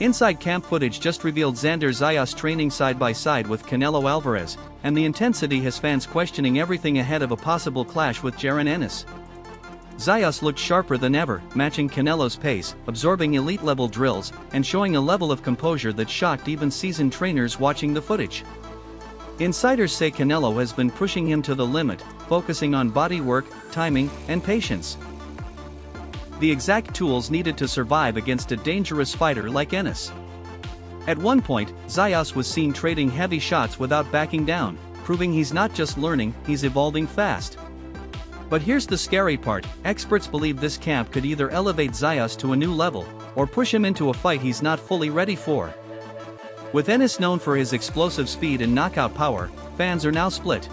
Inside camp footage just revealed Xander Zayas training side by side with Canelo Alvarez, and the intensity has fans questioning everything ahead of a possible clash with Jaron Ennis. Zayas looked sharper than ever, matching Canelo's pace, absorbing elite-level drills, and showing a level of composure that shocked even seasoned trainers watching the footage. Insiders say Canelo has been pushing him to the limit, focusing on body work, timing, and patience. The exact tools needed to survive against a dangerous fighter like Ennis. At one point, Zayas was seen trading heavy shots without backing down, proving he's not just learning, he's evolving fast. But here's the scary part, experts believe this camp could either elevate Zayas to a new level, or push him into a fight he's not fully ready for. With Ennis known for his explosive speed and knockout power, fans are now split.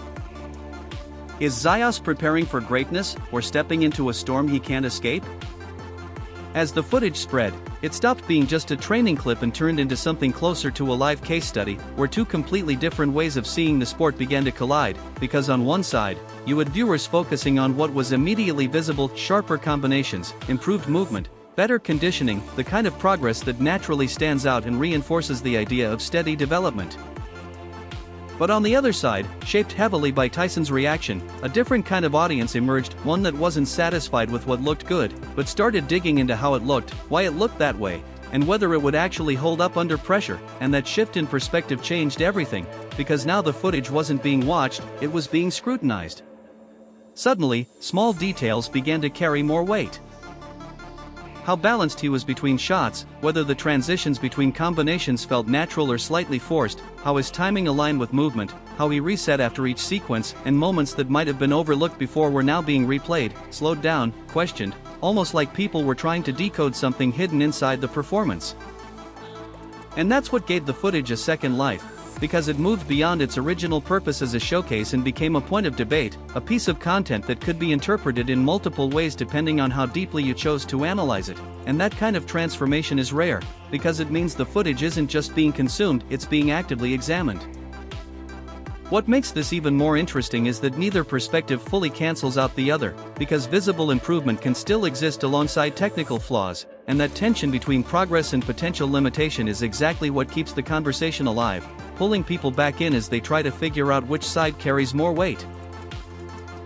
Is Zayas preparing for greatness, or stepping into a storm he can't escape? As the footage spread, it stopped being just a training clip and turned into something closer to a live case study, where two completely different ways of seeing the sport began to collide, because on one side, you had viewers focusing on what was immediately visible: sharper combinations, improved movement, better conditioning, the kind of progress that naturally stands out and reinforces the idea of steady development. But on the other side, shaped heavily by Tyson's reaction, a different kind of audience emerged, one that wasn't satisfied with what looked good, but started digging into how it looked, why it looked that way, and whether it would actually hold up under pressure. And that shift in perspective changed everything, because now the footage wasn't being watched, it was being scrutinized. Suddenly, small details began to carry more weight. How balanced he was between shots, whether the transitions between combinations felt natural or slightly forced, how his timing aligned with movement, how he reset after each sequence, and moments that might have been overlooked before were now being replayed, slowed down, questioned, almost like people were trying to decode something hidden inside the performance. And that's what gave the footage a second life, because it moved beyond its original purpose as a showcase and became a point of debate, a piece of content that could be interpreted in multiple ways depending on how deeply you chose to analyze it. And that kind of transformation is rare, because it means the footage isn't just being consumed, it's being actively examined. What makes this even more interesting is that neither perspective fully cancels out the other, because visible improvement can still exist alongside technical flaws, and that tension between progress and potential limitation is exactly what keeps the conversation alive, pulling people back in as they try to figure out which side carries more weight.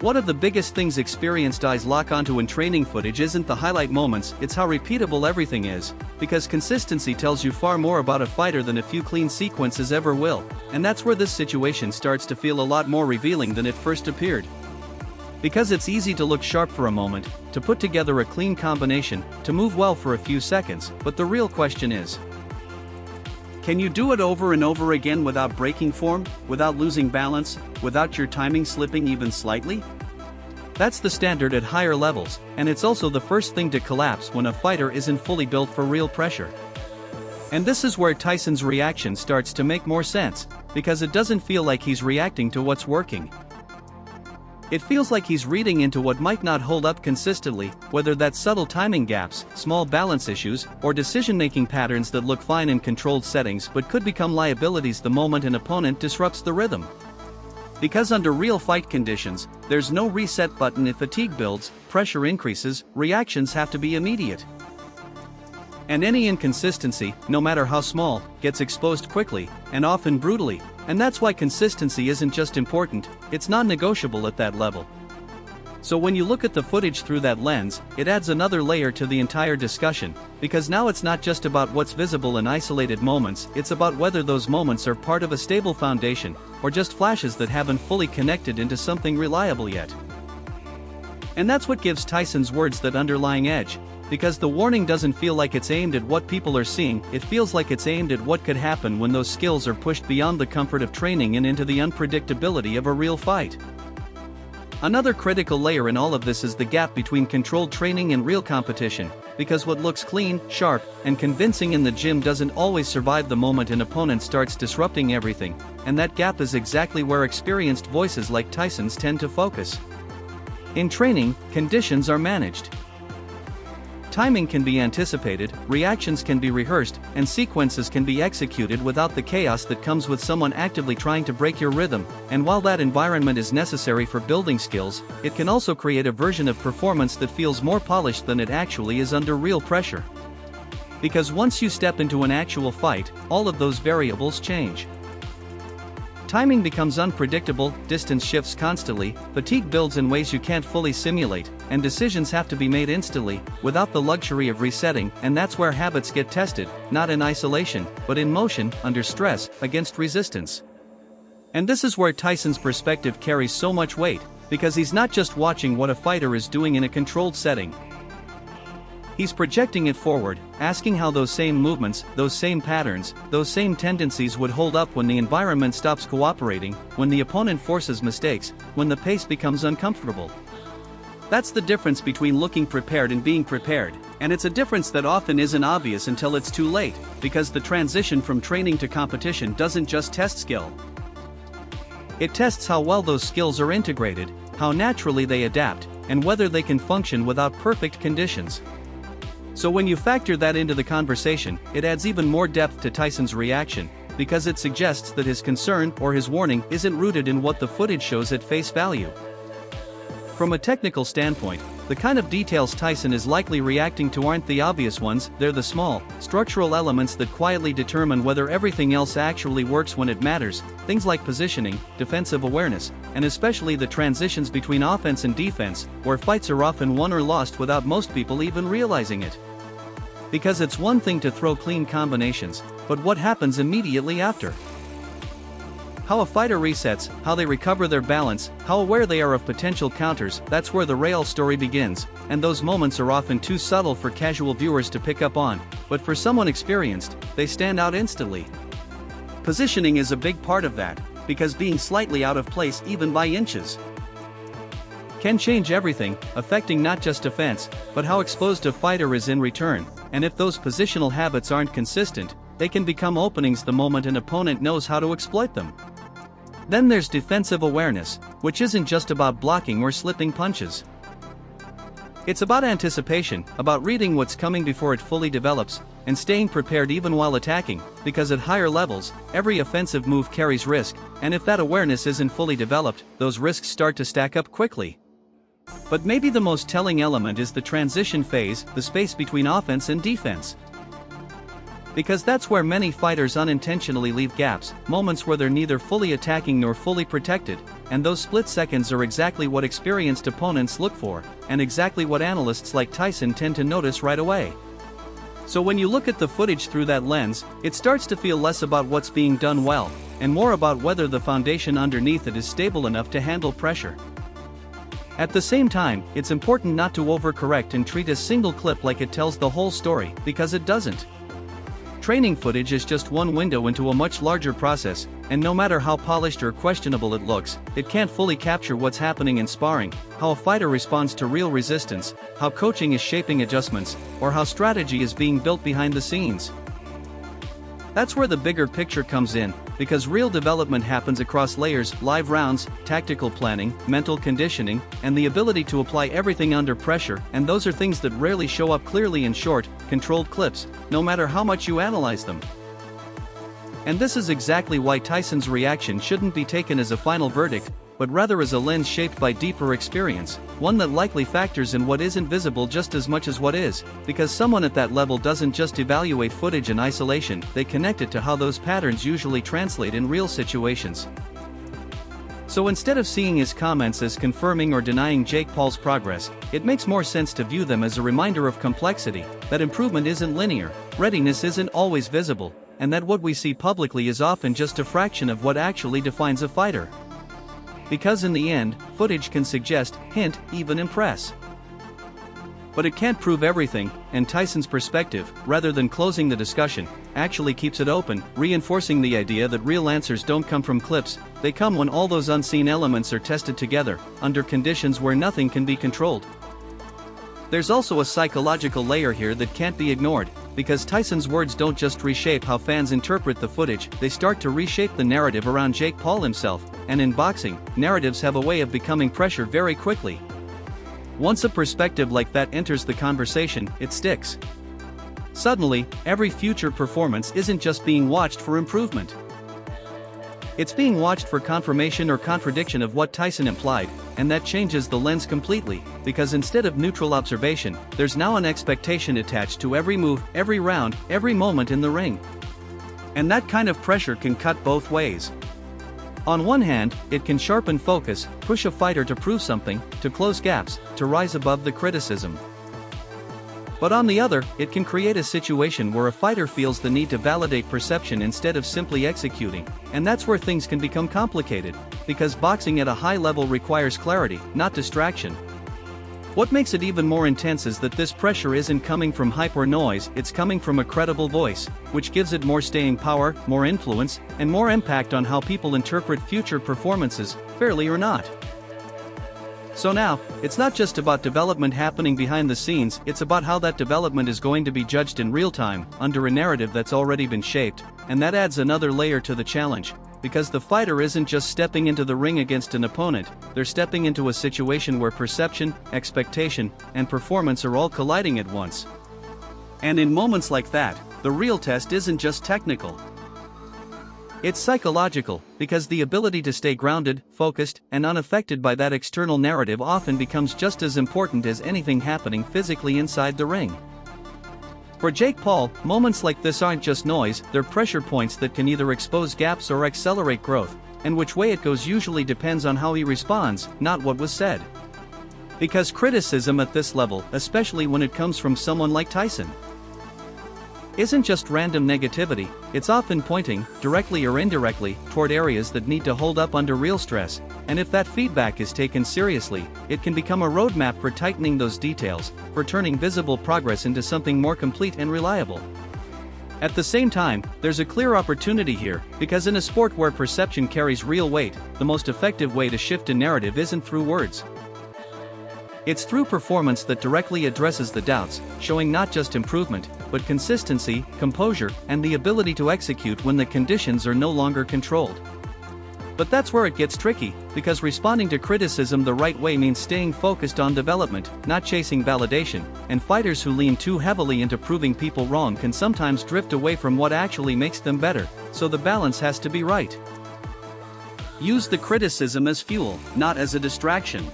One of the biggest things experienced eyes lock onto in training footage isn't the highlight moments, it's how repeatable everything is, because consistency tells you far more about a fighter than a few clean sequences ever will, and that's where this situation starts to feel a lot more revealing than it first appeared. Because it's easy to look sharp for a moment, to put together a clean combination, to move well for a few seconds, but the real question is, can you do it over and over again without breaking form, without losing balance, without your timing slipping even slightly? That's the standard at higher levels, and it's also the first thing to collapse when a fighter isn't fully built for real pressure. And this is where Tyson's reaction starts to make more sense, because it doesn't feel like he's reacting to what's working. It feels like he's reading into what might not hold up consistently, whether that's subtle timing gaps, small balance issues, or decision-making patterns that look fine in controlled settings but could become liabilities the moment an opponent disrupts the rhythm. Because under real fight conditions, there's no reset button. If fatigue builds, pressure increases, reactions have to be immediate. And any inconsistency, no matter how small, gets exposed quickly, and often brutally, and that's why consistency isn't just important, it's non-negotiable at that level. So when you look at the footage through that lens, it adds another layer to the entire discussion, because now it's not just about what's visible in isolated moments, it's about whether those moments are part of a stable foundation, or just flashes that haven't fully connected into something reliable yet. And that's what gives Tyson's words that underlying edge. Because the warning doesn't feel like it's aimed at what people are seeing, it feels like it's aimed at what could happen when those skills are pushed beyond the comfort of training and into the unpredictability of a real fight. Another critical layer in all of this is the gap between controlled training and real competition, because what looks clean, sharp, and convincing in the gym doesn't always survive the moment an opponent starts disrupting everything, and that gap is exactly where experienced voices like Tyson's tend to focus. In training, conditions are managed. Timing can be anticipated, reactions can be rehearsed, and sequences can be executed without the chaos that comes with someone actively trying to break your rhythm. And while that environment is necessary for building skills, it can also create a version of performance that feels more polished than it actually is under real pressure. Because once you step into an actual fight, all of those variables change. Timing becomes unpredictable, distance shifts constantly, fatigue builds in ways you can't fully simulate, and decisions have to be made instantly, without the luxury of resetting, and that's where habits get tested, not in isolation, but in motion, under stress, against resistance. And this is where Tyson's perspective carries so much weight, because he's not just watching what a fighter is doing in a controlled setting. He's projecting it forward, asking how those same movements, those same patterns, those same tendencies would hold up when the environment stops cooperating, when the opponent forces mistakes, when the pace becomes uncomfortable. That's the difference between looking prepared and being prepared, and it's a difference that often isn't obvious until it's too late, because the transition from training to competition doesn't just test skill. It tests how well those skills are integrated, how naturally they adapt, and whether they can function without perfect conditions. So when you factor that into the conversation, it adds even more depth to Tyson's reaction, because it suggests that his concern or his warning isn't rooted in what the footage shows at face value. From a technical standpoint, the kind of details Tyson is likely reacting to aren't the obvious ones, they're the small, structural elements that quietly determine whether everything else actually works when it matters, things like positioning, defensive awareness, and especially the transitions between offense and defense, where fights are often won or lost without most people even realizing it. Because it's one thing to throw clean combinations, but what happens immediately after? How a fighter resets, how they recover their balance, how aware they are of potential counters, that's where the real story begins, and those moments are often too subtle for casual viewers to pick up on, but for someone experienced, they stand out instantly. Positioning is a big part of that, because being slightly out of place even by inches can change everything, affecting not just defense, but how exposed a fighter is in return, and if those positional habits aren't consistent, they can become openings the moment an opponent knows how to exploit them. Then there's defensive awareness, which isn't just about blocking or slipping punches. It's about anticipation, about reading what's coming before it fully develops, and staying prepared even while attacking, because at higher levels, every offensive move carries risk, and if that awareness isn't fully developed, those risks start to stack up quickly. But maybe the most telling element is the transition phase, the space between offense and defense. Because that's where many fighters unintentionally leave gaps, moments where they're neither fully attacking nor fully protected, and those split seconds are exactly what experienced opponents look for, and exactly what analysts like Tyson tend to notice right away. So when you look at the footage through that lens, it starts to feel less about what's being done well, and more about whether the foundation underneath it is stable enough to handle pressure. At the same time, it's important not to overcorrect and treat a single clip like it tells the whole story, because it doesn't. Training footage is just one window into a much larger process, and no matter how polished or questionable it looks, it can't fully capture what's happening in sparring, how a fighter responds to real resistance, how coaching is shaping adjustments, or how strategy is being built behind the scenes. That's where the bigger picture comes in, because real development happens across layers: live rounds, tactical planning, mental conditioning, and the ability to apply everything under pressure, and those are things that rarely show up clearly in short, controlled clips, no matter how much you analyze them. And this is exactly why Tyson's reaction shouldn't be taken as a final verdict, but rather as a lens shaped by deeper experience, one that likely factors in what isn't visible just as much as what is, because someone at that level doesn't just evaluate footage in isolation, they connect it to how those patterns usually translate in real situations. So instead of seeing his comments as confirming or denying Jake Paul's progress, it makes more sense to view them as a reminder of complexity, that improvement isn't linear, readiness isn't always visible, and that what we see publicly is often just a fraction of what actually defines a fighter. Because in the end, footage can suggest, hint, even impress. But it can't prove everything, and Tyson's perspective, rather than closing the discussion, actually keeps it open, reinforcing the idea that real answers don't come from clips, they come when all those unseen elements are tested together, under conditions where nothing can be controlled. There's also a psychological layer here that can't be ignored, because Tyson's words don't just reshape how fans interpret the footage, they start to reshape the narrative around Jake Paul himself, and in boxing, narratives have a way of becoming pressure very quickly. Once a perspective like that enters the conversation, it sticks. Suddenly, every future performance isn't just being watched for improvement. It's being watched for confirmation or contradiction of what Tyson implied, and that changes the lens completely, because instead of neutral observation, there's now an expectation attached to every move, every round, every moment in the ring. And that kind of pressure can cut both ways. On one hand, it can sharpen focus, push a fighter to prove something, to close gaps, to rise above the criticism. But on the other, it can create a situation where a fighter feels the need to validate perception instead of simply executing, and that's where things can become complicated, because boxing at a high level requires clarity, not distraction. What makes it even more intense is that this pressure isn't coming from hype or noise, it's coming from a credible voice, which gives it more staying power, more influence, and more impact on how people interpret future performances, fairly or not. So now, it's not just about development happening behind the scenes, it's about how that development is going to be judged in real time, under a narrative that's already been shaped, and that adds another layer to the challenge, because the fighter isn't just stepping into the ring against an opponent, they're stepping into a situation where perception, expectation, and performance are all colliding at once. And in moments like that, the real test isn't just technical. It's psychological, because the ability to stay grounded, focused, and unaffected by that external narrative often becomes just as important as anything happening physically inside the ring. For Jake Paul, moments like this aren't just noise, they're pressure points that can either expose gaps or accelerate growth, and which way it goes usually depends on how he responds, not what was said. Because criticism at this level, especially when it comes from someone like Tyson, isn't just random negativity, it's often pointing, directly or indirectly, toward areas that need to hold up under real stress, and if that feedback is taken seriously, it can become a roadmap for tightening those details, for turning visible progress into something more complete and reliable. At the same time, there's a clear opportunity here, because in a sport where perception carries real weight, the most effective way to shift a narrative isn't through words. It's through performance that directly addresses the doubts, showing not just improvement, but consistency, composure, and the ability to execute when the conditions are no longer controlled. But that's where it gets tricky, because responding to criticism the right way means staying focused on development, not chasing validation, and fighters who lean too heavily into proving people wrong can sometimes drift away from what actually makes them better, so the balance has to be right. Use the criticism as fuel, not as a distraction.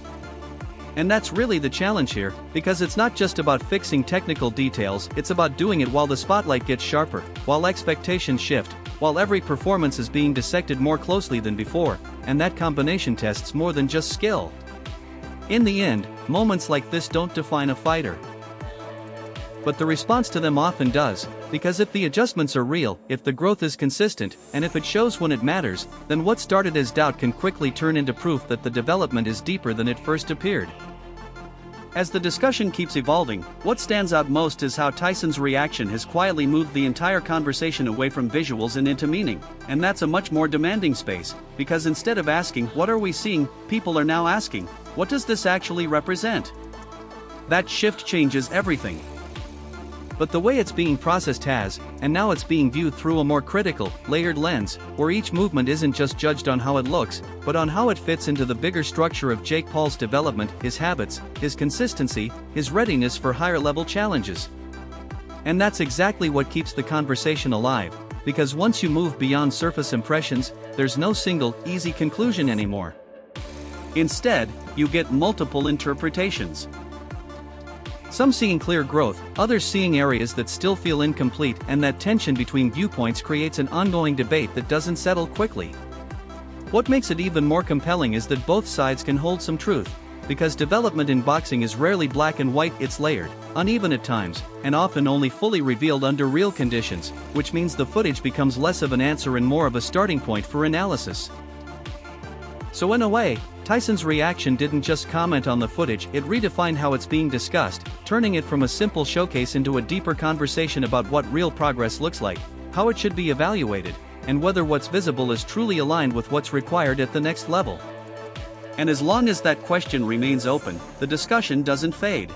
And that's really the challenge here, because it's not just about fixing technical details, it's about doing it while the spotlight gets sharper, while expectations shift, while every performance is being dissected more closely than before, and that combination tests more than just skill. In the end, moments like this don't define a fighter. But the response to them often does, because if the adjustments are real, if the growth is consistent, and if it shows when it matters, then what started as doubt can quickly turn into proof that the development is deeper than it first appeared. As the discussion keeps evolving, what stands out most is how Tyson's reaction has quietly moved the entire conversation away from visuals and into meaning, and that's a much more demanding space, because instead of asking, "What are we seeing?" people are now asking, "What does this actually represent?" That shift changes everything. But the way it's being processed has, and now it's being viewed through a more critical, layered lens, where each movement isn't just judged on how it looks, but on how it fits into the bigger structure of Jake Paul's development, his habits, his consistency, his readiness for higher-level challenges. And that's exactly what keeps the conversation alive, because once you move beyond surface impressions, there's no single, easy conclusion anymore. Instead, you get multiple interpretations. Some seeing clear growth, others seeing areas that still feel incomplete, and that tension between viewpoints creates an ongoing debate that doesn't settle quickly. What makes it even more compelling is that both sides can hold some truth, because development in boxing is rarely black and white, it's layered, uneven at times, and often only fully revealed under real conditions, which means the footage becomes less of an answer and more of a starting point for analysis. So in a way, Tyson's reaction didn't just comment on the footage, it redefined how it's being discussed, turning it from a simple showcase into a deeper conversation about what real progress looks like, how it should be evaluated, and whether what's visible is truly aligned with what's required at the next level. And as long as that question remains open, the discussion doesn't fade.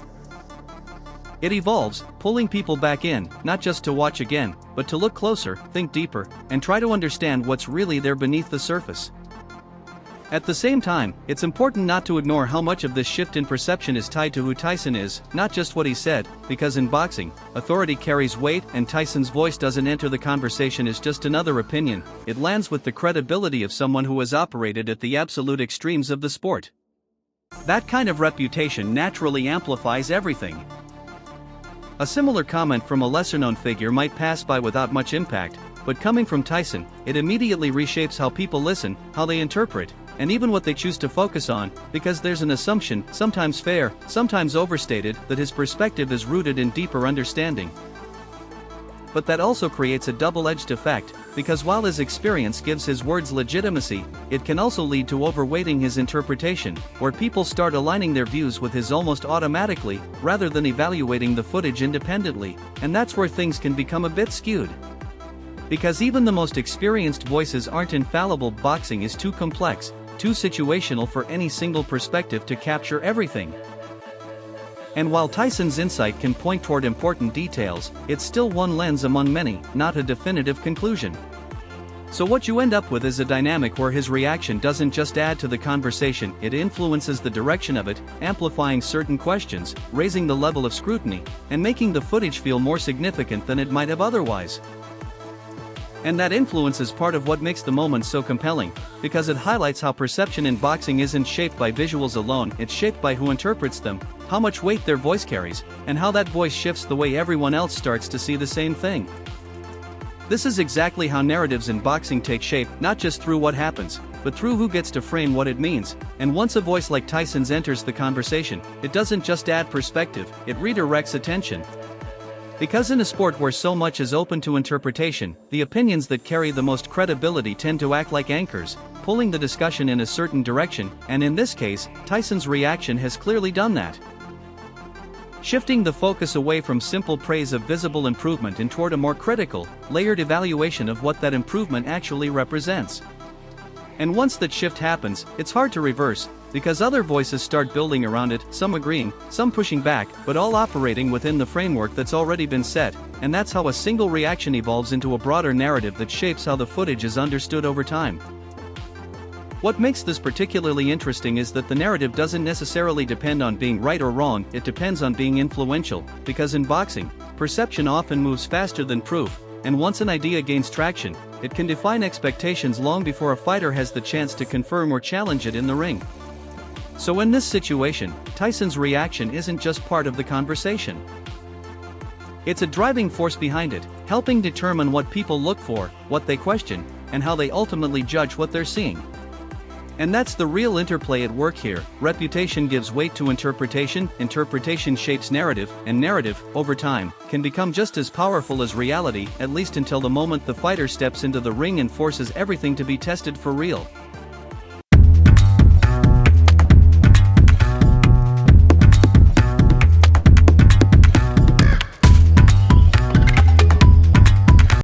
It evolves, pulling people back in, not just to watch again, but to look closer, think deeper, and try to understand what's really there beneath the surface. At the same time, it's important not to ignore how much of this shift in perception is tied to who Tyson is, not just what he said, because in boxing, authority carries weight and Tyson's voice doesn't enter the conversation as just another opinion, it lands with the credibility of someone who has operated at the absolute extremes of the sport. That kind of reputation naturally amplifies everything. A similar comment from a lesser-known figure might pass by without much impact, but coming from Tyson, it immediately reshapes how people listen, how they interpret, and even what they choose to focus on, because there's an assumption, sometimes fair, sometimes overstated, that his perspective is rooted in deeper understanding. But that also creates a double-edged effect, because while his experience gives his words legitimacy, it can also lead to overweighting his interpretation, where people start aligning their views with his almost automatically, rather than evaluating the footage independently, and that's where things can become a bit skewed. Because even the most experienced voices aren't infallible. Boxing is too complex, too situational for any single perspective to capture everything. And while Tyson's insight can point toward important details, it's still one lens among many, not a definitive conclusion. So what you end up with is a dynamic where his reaction doesn't just add to the conversation, it influences the direction of it, amplifying certain questions, raising the level of scrutiny, and making the footage feel more significant than it might have otherwise. And that influence is part of what makes the moment so compelling, because it highlights how perception in boxing isn't shaped by visuals alone, it's shaped by who interprets them, how much weight their voice carries, and how that voice shifts the way everyone else starts to see the same thing. This is exactly how narratives in boxing take shape, not just through what happens, but through who gets to frame what it means, and once a voice like Tyson's enters the conversation, it doesn't just add perspective, it redirects attention. Because in a sport where so much is open to interpretation, the opinions that carry the most credibility tend to act like anchors, pulling the discussion in a certain direction, and in this case, Tyson's reaction has clearly done that. Shifting the focus away from simple praise of visible improvement and toward a more critical, layered evaluation of what that improvement actually represents. And once that shift happens, it's hard to reverse, because other voices start building around it, some agreeing, some pushing back, but all operating within the framework that's already been set, and that's how a single reaction evolves into a broader narrative that shapes how the footage is understood over time. What makes this particularly interesting is that the narrative doesn't necessarily depend on being right or wrong, it depends on being influential, because in boxing, perception often moves faster than proof, and once an idea gains traction, it can define expectations long before a fighter has the chance to confirm or challenge it in the ring. So in this situation, Tyson's reaction isn't just part of the conversation. It's a driving force behind it, helping determine what people look for, what they question, and how they ultimately judge what they're seeing. And that's the real interplay at work here. Reputation gives weight to interpretation, interpretation shapes narrative, and narrative, over time, can become just as powerful as reality, at least until the moment the fighter steps into the ring and forces everything to be tested for real.